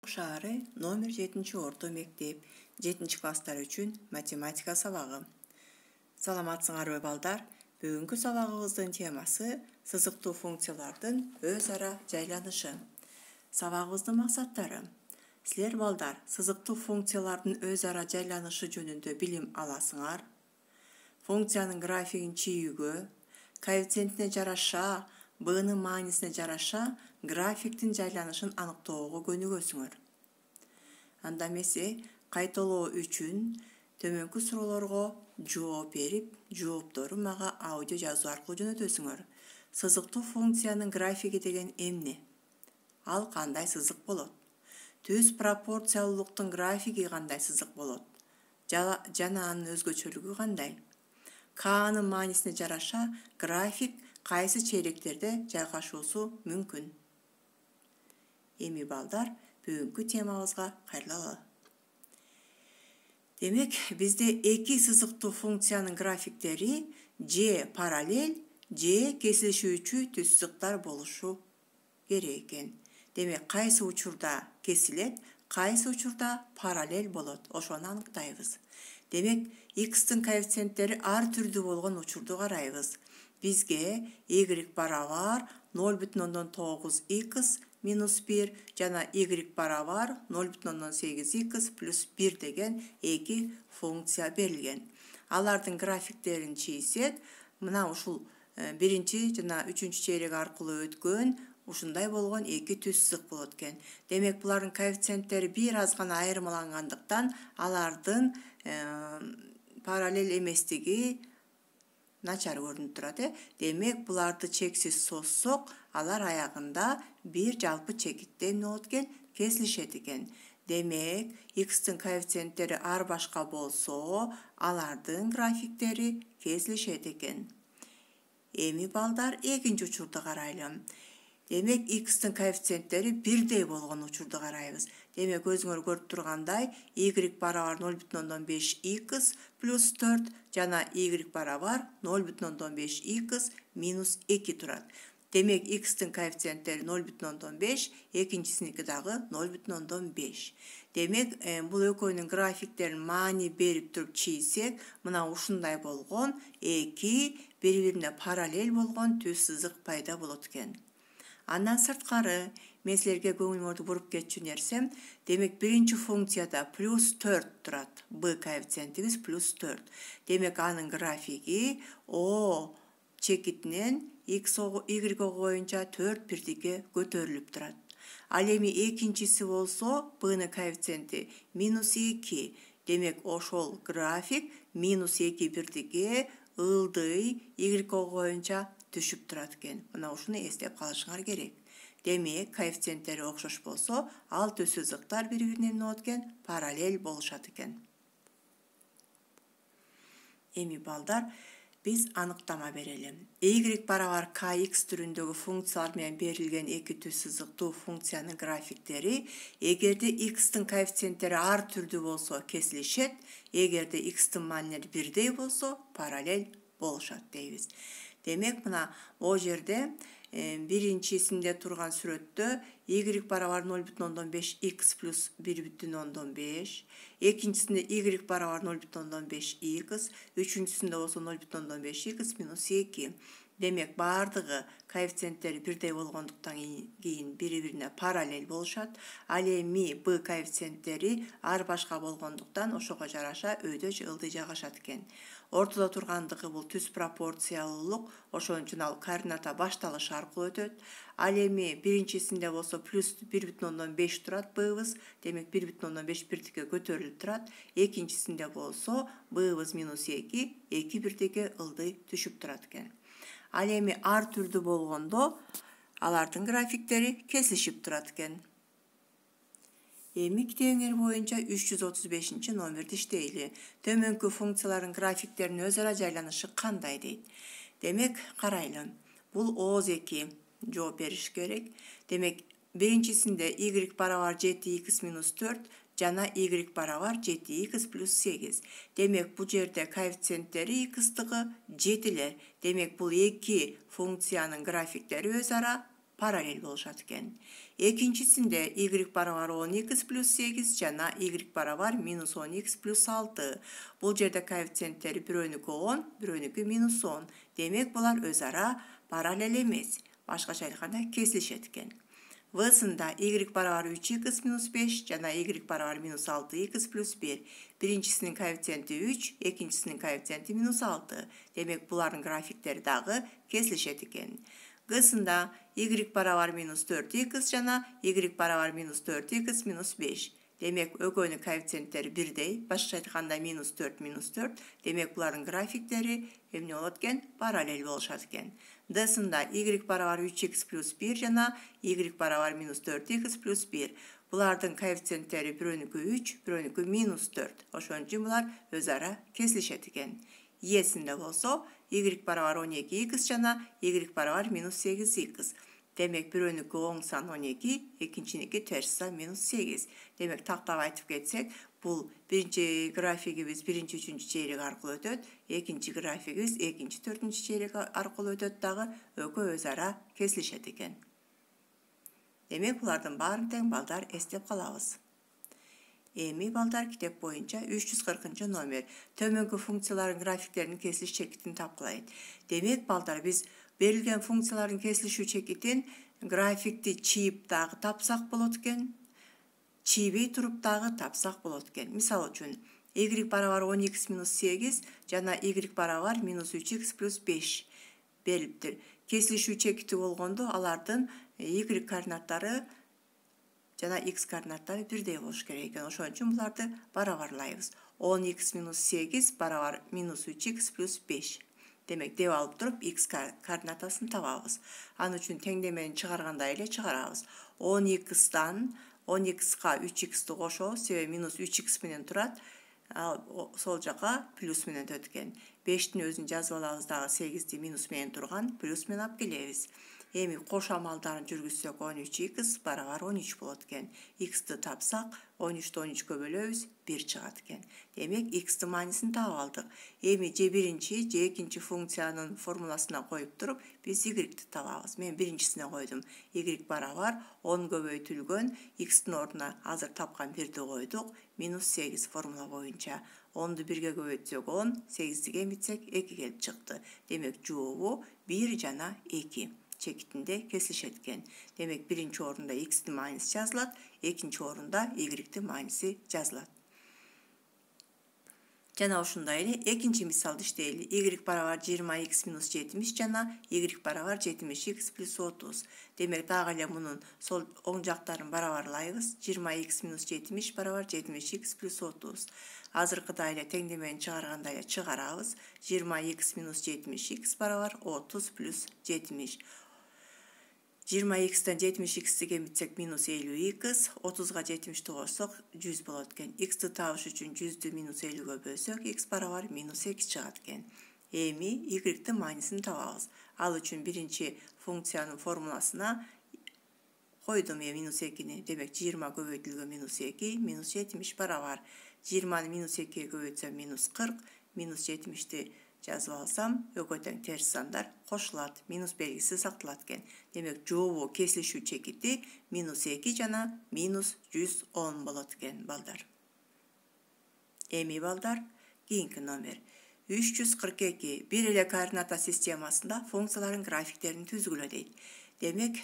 Чоң шаары номер 7 орто мектеп 7 класстар үчүн математика сабагы. Саламатсыңарбы балдар? Бүгүнкү сабагыбыздын темасы сызыктуу функциялардын өз ара жайланышы. Сабагыбыздын максаттары: силер балдар сызыктуу функциялардын өз ара жайланышы жөнүндө билим аласыңар. Функциянын графигин чийүүгө, коэффициентине жараша, б'нын маанисине жараша графиктин жайланышын аныктоого көнүгөсүңөр. Анда эмесе кайталоо үчүн төмөнкү суроолорго жооп берип, жооптору мага аудио жазуу аркылуу жөнөтөсүңөр. Сызыктуу функциянын графиги деген эмне? Ал кандай сызык болот? Түз пропорциялуулуктун графиги кандай сызык болот? Жана анын өзгөчөлүгү кандай? К'нын маанисине жараша график кайсы чейректерде жайгашуусу мүмкүн? Эми балдар, бүгүнкү темабызга кайрылалы. Демек, бизде эки сызыктуу функциянын графиктери же параллель, же кесилишүүчү түз сызыктар болушу керек экен. Демек, кайсы учурда кесилет, кайсы учурда параллель болот, ошону аныктайбыз. Демек, x'тин коэффициенттери ар түрдүү болгон учурду карайбыз. Бизге y барабар 0,9x минус 1 жана y барабар 0,8x плюс 1 деген эки функция берилген. Алардын графиктерин чийсек, мына ушул биринчи жана үчүнчү чейрек аркылуу өткөн ушундай болгон эки түз сызык болот экен. Демек, булардын коэффициенттери бир аз гана айырмалангандыктан алардын параллель эместиги начар көрүнүп турат. Демек, буларды чексиз соссок, алар аягында бир жалпы чекитте эмне болот экен? Кесилишет экен. Демек, x'тин коэффициенттери ар башка болсо, алардын графиктери кесилишет экен. Эми балдар, экинчи учурду карайлы. Демек, x'тин коэффициенттери бирдей болгон учурду карайбыз. Демек, өзүңөр көрүп тургандай, y барабар 0,5x плюс 4 жана y барабар 0,5x минус 2 турат. Демек, x'тин коэффициенттери 0,5, экинчисиники дагы 0,5. Демек, бул экөөнүн графиктерин маани берип туруп чийсек, мына ушундай болгон эки бири-бирине параллель болгон түз сызык пайда болот экен. Андан сырткары, мен силерге көңүлүңөрдү буруп кетчү нерсем, демек, биринчи функцияда плюс 4 турат. B коэффициентибиз плюс 4. Демек, анын графиги O чекитинен y боюнча 4 бирдикке көтөрүлүп турат. Ал эми экинчиси болсо, B'нын коэффициенти минус 2. Демек, ошол график минус 2 бирдикке ылдый y боюнча түшүп турат экен. Мына ушуну эстеп калышыңар керек. Демек, коэффициенттери окшош болсо, ал түз сызыктар бири-бирине эмне болот экен? Параллель болушат экен. Эми балдар, биз аныктама берели. Y барабар kx түрүндөгү функциялар менен берилген эки түз сызыктуу функциянын графиктери, эгерде x'тин коэффициенттери ар түрдүү болсо кесилишет, эгерде x'тин маанилери бирдей болсо параллель болушат дейбиз. Демек, мына о жерде биринчисинде турган сүрөттө y барабар 0,5x плюс 1,5, экинчисинде y барабар 0,5x, үчүнчүсүндө болсо 0,5x минус 2. Демек, баардыгы коэффициенттери бирдей болгондуктан кийин бири-бирине параллель болушат. Ал эми b коэффициенттери ар башка болгондуктан ошого жараша өйдө ылдый жайгашат экен. Ортодо тургандыгы бул түз пропорциялуулук, ошон үчүн ал координата башталышы аркылуу өтөт. Ал эми биринчисинде болсо плюс 1,5 турат б'быз, демек 1,5 бирдикке көтөрүлүп турат. Экинчисинде болсо б'быз минус 2, 2 бирдикке ылдый түшүп турат экен. Ал эми ар түрдүү болгондо алардын графиктери кесилишип турат экен. Эми китебиңер боюнча 335 номерди иштейли. Төмөнкү функциялардын графиктеринин өз ара жайланышы кандай дейт? Демек, карайлы. Бул ооз эки жооп бериш керек. Демек, биринчисинде y барабар 7x минус 4 жана y барабар 7x плюс 8. Демек, бу жерде коэффициенттери x-тыгы 7-лер. Демек, бул эки функциянын графиктери өз ара paralel boluşat eken. Ekinchisinde y baravar 10x plus 8 jana y baravar minus 10x plus 6. Бұл жерде коэффициенттері 1/10, 1/-10. Демек бұлар өзара параллел емес. Башкача айтканда кесилишет экен. Высында y бaravar 3x minus 5 жана y бaravar minus 6x plus 1. Биринчисинин коэффициенти 3, экинчисинин коэффициенти minus 6. Демек булардын графиктери дагы кесилишет экен. Гысында y бaravar minus 4x жана y бaravar minus 4x minus 5. Демек экөөнүн коэффициенттери бирдей, башкача айтканда minus 4 minus 4. Демек булардын графиктери эмне болот экен? Параллел болушат экен. Дсында y бaravar 3x plus 1 жана y бaravar minus 4x plus 1. Булардын коэффициенттери 1/3, 1/minus 4. Ошон үчүн булар өзара кесилишет экен. Есинде болсо y бaravar 12x жана y бaravar minus 8x. Демек 1/10 оң сан 12, экинчиники терс сан minus 8. Демек тактап айтып кетсек, бул биринчи графигибиз биринчи үчүнчү чейрек аркылуу өтөт, экинчи графигибиз экинчи төртүнчү чейрек аркылуу өтөт дагы экөө өзара кесилишет экен. Демек булардын баарын тең балдар эстеп калабыз. Эми балдар китеп боюнча 340 номер төмөнкү функциялардын графиктеринин кесилиш чекитин тапкылайт. Демек балдар биз берилген функциялардын кесилишүү чекитин графикти чийип дагы тапсак болот экен. Чийбей туруп дагы тапсак болот экен. Мисалы үчүн y бaravar 10x minus 8 жана y бaravar minus 3x plus 5 берилиптир. Кесилишүү чекити болгондо алардын y координаттары жана x координаттары бирдей болуш керек экен. Ошон үчүн буларды барабарлайбыз. 10x minus 8 барабар minus 3x plus 5. Демек деп алып туруп x координатасын табабыз. Аны үчүн теңдемени чыгаргандай эле чыгарабыз. 10x'дан 10x'ка 3x'ти кошобуз, себеби минус 3x менен турат. Сол жака плюс менен өткөн. 5тин өзүн жазып алабыз дагы 8ти минус менен турган плюс менен алып келебиз. Эми кош амалдарын жүргүзсөк 13x барабар 13 болот экен. X'ти тапсак 13'ти 13кө бөлөбүз 1 чыгат экен. Демек x'ти маанисин таап алдык. Эми же биринчи же экинчи функциянын формуласына коюп туруп биз y-ти табабыз. Мен биринчисине койдум. Y барабар 10 көбөйтүлгөн x'тин ордуна азыр тапкан 1'ди койдук. Минус 8 формула боюнча 10'ду 1ге көбөйтсөк 10, 8'ди кемитсек 2 келип чыкты. Демек жообу 1 жана 2 чекитинде кесилишет экен. Демек биринчи орунда x'тин мааниси жазылат, экинчи орунда y-тин мааниси жазылат. Жана ушундай эле экинчи мисалды иштейли. Y барабар 20x minus 70 жана y барабар 70x plus 30. Демек дагы эле мунун сол оң жактарын барабарлайбыз. 20x minus 70 барабар 70x plus 30. Азыркыдай эле теңдемени чыгаргандай эле чыгарабыз. 20x minus 70x барабар 30 plus 70. 20x'ten 70x'ti кемитсек минус 50x, 30га 70'ti кошсок 100 болот экен. X'ти табыш үчүн 100'дү минус 50ге бөлсөк x барабар минус 2 чыгат экен. Эми y-тин маанисин табабыз. Ал үчүн биринчи функциянын формуласына койдум минус 2-ни. Демек 20 көбөйтүлгөн минус 2 минус 70 барабар. 20-ны минус 2-ге көбөйтсөм минус 40, минус 70'ти жазып алсам, экөө тең терс сандар кошулат, минус белгиси сакталат экен. Демек жообу кесилишүү чекити минус 2 жана минус 110 болот экен балдар. Эми балдар, кийинки номер 342 бир эле координата системасында функциялардын графиктерин түзгүлө дейт. Демек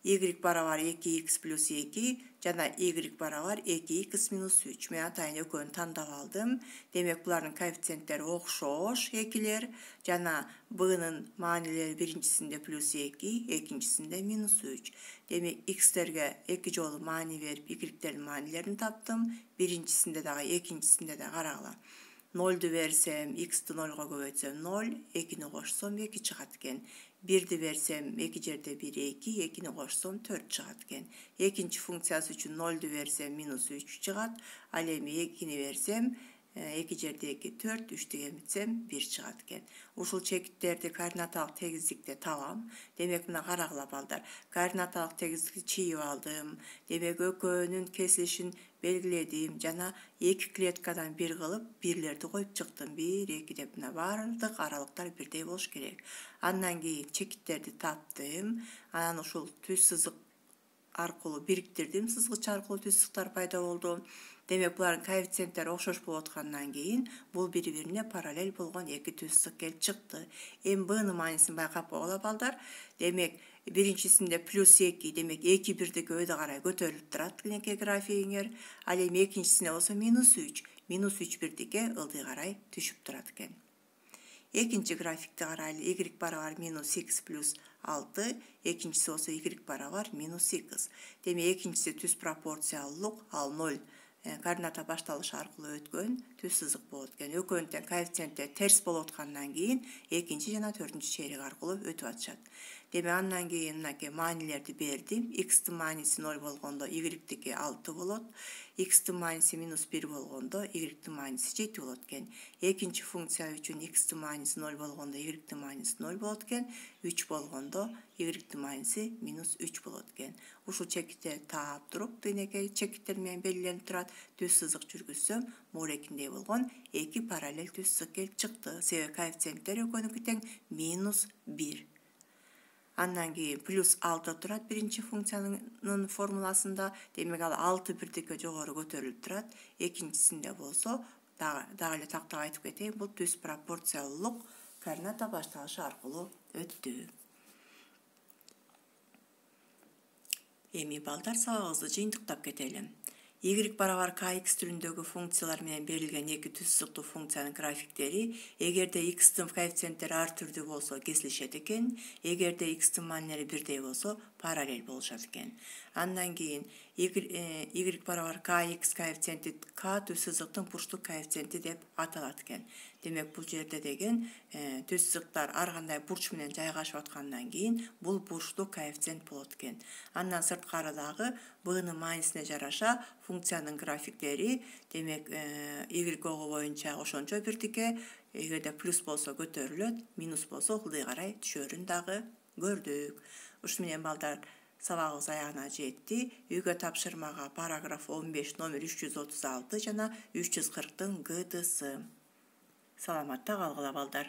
y барабар 2x plus 2 жана y барабар 2x minus 3. Мен атайын экөөнү тандап алдым. Демек булардын коэффициенттери окшош экилер жана b-нын маанилери биринчисинде плюс 2, экинчисинде минус 3. Демек x'терге 2 жолу маани берип y-тердин маанилерин таптым. Биринчисинде дагы экинчисинде да карагыла. 0'ду берсем, x'ти 0га көбөйтсөм 0, 2-ни кошсом 2 чыгат экен. 1'ди берсем, 2 жерде 1, 2, 2'ни кошсом 4 чыгат экен. Экинчи функциясы үчүн 0'ду берсем, минус 3 чыгат. Ал эми 2'ни берсем, 2 жерде 2 4 3 деген битсем 1 чыгат экен. Ушул чекиттерди координаталык тегиздикте табам. Демек мына карагыла балдар. Координаталык тегиздикти чийип алдым. Демек экөөнүн кесилишин белгиледим жана 2 клеткадан 1 кылып бирлерди коюп чыктым. 1 2 деп мына баардык аралыктар бирдей болуш керек. Андан кийин чекиттерди таптым. Анан ушул түз сызык аркылуу бириктирдим. Сызгыч аркылуу түз сызыктар пайда болду. Демек булардын коэффициенттери окшош болуп аткандан кийин бул бири-бирине параллель болгон 2 түз сызык келип чыкты. Эми б'нын маанисин байкап койгула балдар. Демек биринчисинде плюс 2, демек 2 бирдикке өйдө карай көтөрүлүп турат кенеке графигиңер. Ал эми экинчисине болсо минус 3. Минус 3 бирдикке ылдый карай түшүп турат экен. Экинчи графикти карайлы. Y барабар минус x плюс 6. Экинчиси болсо y барабар минус 8. Демек экинчиси түз пропорциялуулук, ал 0 координата башталышы аркылуу өткөн түз сызык болот экен. Экөөнүн тең коэффициенттери терс болуп аткандан кийин экинчи жана төртүнчү чейрек аркылуу өтүп атышат. Демек андан кийин мынакей маанилерди бердим. X'тин мааниси 0 болгондо Y'дики 6 болот. X'тин мааниси минус 1 болгондо Y'тин мааниси 7 болот экен. Экинчи функция үчүн X'тин мааниси 0 болгондо Y'тин мааниси 0 болот экен. 3 болгондо Y'тин мааниси минус 3 болот экен. Ушул чекиттерди таап туруп, тигинекей чекиттер менен белгиленип турат. Түз сызык жүргүзсөм, мурекиндей болгон 2 параллель түз сызык келип чыкты. Себеби коэффициенттери экөөнүкү тең минус 1. Андан кийин плюс 6 турат биринчи функциянын формуласында. Демек ал 6 бирдикке жогору көтөрүлүп турат. Экинчисинде болсо дагы эле тактап айтып кетейин, бул түз пропорциялуулук координата башталышы аркылуу өттү. Эми балдар сабагыбызды жыйынтыктап кетели. Y барабар kx түрүндөгү функциялар менен берилген 2 түз сызыктуу функциянын графиктери эгерде x'тин коэффициенттери ар түрдүү болсо кесилишет экен, эгерде x'тин маанилери бирдей болсо параллель болушат экен. Андан кийин y барабар kx коэффициенти k түз сызыктын бурчтук коэффициенти деп аталат экен. Демек бул жерде деген түз сызыктар ар кандай бурч менен жайгашып аткандан кийин бул бурчтук коэффициент болот экен. Андан сырткары дагы b'нын маанисине жараша функциянын графиктери, демек y ого боюнча ошончо бирдикке, эгерде плюс болсо көтөрүлөт, минус болсо ылдый карай түшөрүн дагы көрдүк. Ушун менен балдар сабагыбыз аягына жетти. Үйгө тапшырмага параграф 15 номер 336 жана 340-тын ГТсы. Саламатта калгыла балдар.